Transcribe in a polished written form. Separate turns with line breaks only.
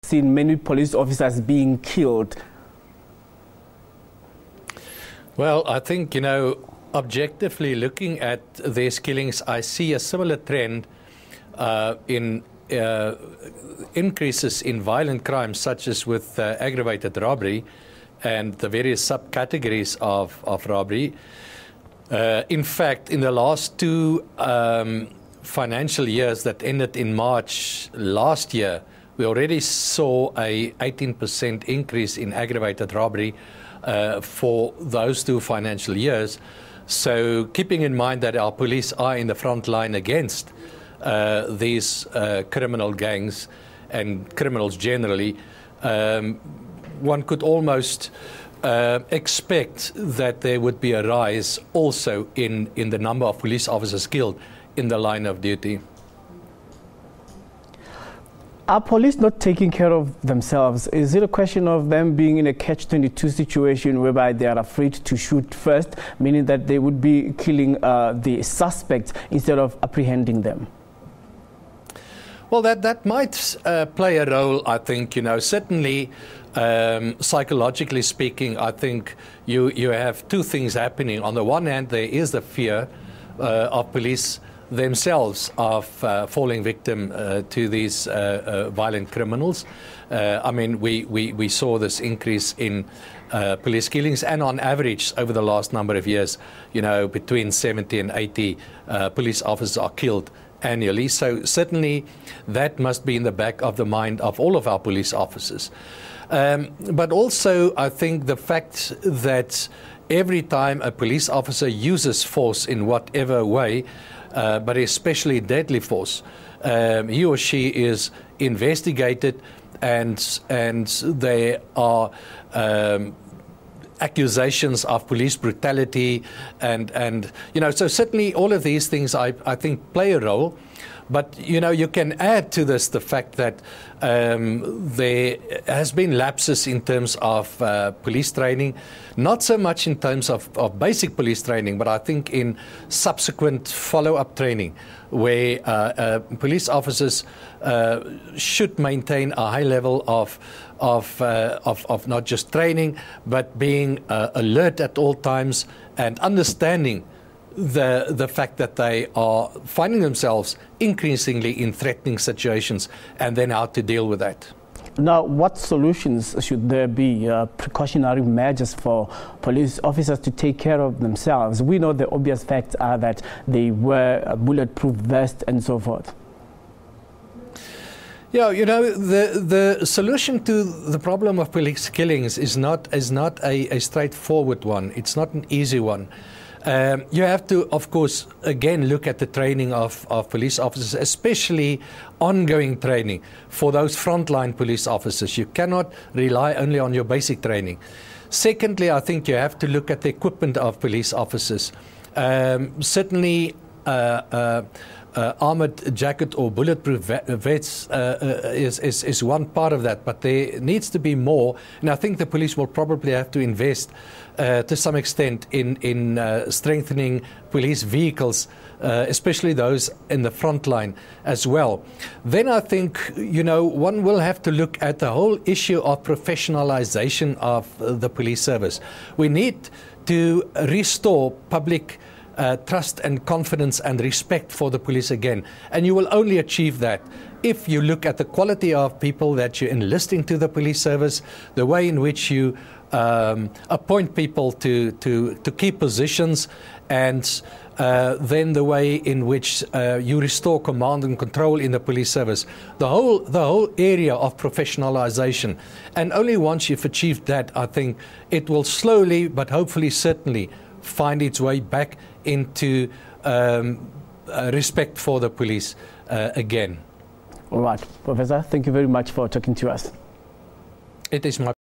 seen many police officers being killed.
Well, I think, you know, objectively looking at these killings, I see a similar trend in increases in violent crimes, such as with aggravated robbery and the various subcategories of robbery. In fact, in the last two financial years that ended in March last year, we already saw a 18% increase in aggravated robbery for those two financial years. So keeping in mind that our police are in the front line against these criminal gangs and criminals generally, one could almost expect that there would be a rise also in the number of police officers killed in the line of duty.
Are police not taking care of themselves? Is it a question of them being in a catch-22 situation whereby they are afraid to shoot first, meaning that they would be killing the suspects instead of apprehending them?
Well, that might play a role, I think. You know, certainly psychologically speaking, I think you have two things happening. On the one hand, there is the fear of police themselves of falling victim to these violent criminals. I mean, we saw this increase in police killings, and on average over the last number of years, you know, between 70 and 80 police officers are killed annually. So certainly that must be in the back of the mind of all of our police officers. But also I think the fact that every time a police officer uses force in whatever way, but especially deadly force, he or she is investigated, and there are accusations of police brutality, and you know, so certainly all of these things I think play a role. But you know, you can add to this the fact that there has been lapses in terms of police training, not so much in terms of basic police training, but I think in subsequent follow-up training, where police officers should maintain a high level of not just training, but being alert at all times and understanding the fact that they are finding themselves increasingly in threatening situations, and then how to deal with that.
Now, what solutions should there be, precautionary measures for police officers to take care of themselves? We know the obvious facts are that they wear a bulletproof vest and so forth.
Yeah, you know, the solution to the problem of police killings is not a straightforward one. It's not an easy one. You have to, of course, again look at the training of police officers, especially ongoing training for those frontline police officers. You cannot rely only on your basic training. Secondly, I think you have to look at the equipment of police officers. Certainly, armored jacket or bulletproof vests is one part of that, but there needs to be more, and I think the police will probably have to invest to some extent in strengthening police vehicles, especially those in the front line as well. Then I think, you know, one will have to look at the whole issue of professionalization of the police service. We need to restore public trust and confidence and respect for the police again. And you will only achieve that if you look at the quality of people that you enlist into the police service, the way in which you appoint people to key positions, and then the way in which you restore command and control in the police service. The whole area of professionalization. And only once you've achieved that, I think it will slowly, but hopefully certainly, find its way back into respect for the police again.
All right, Professor, thank you very much for talking to us.
It is my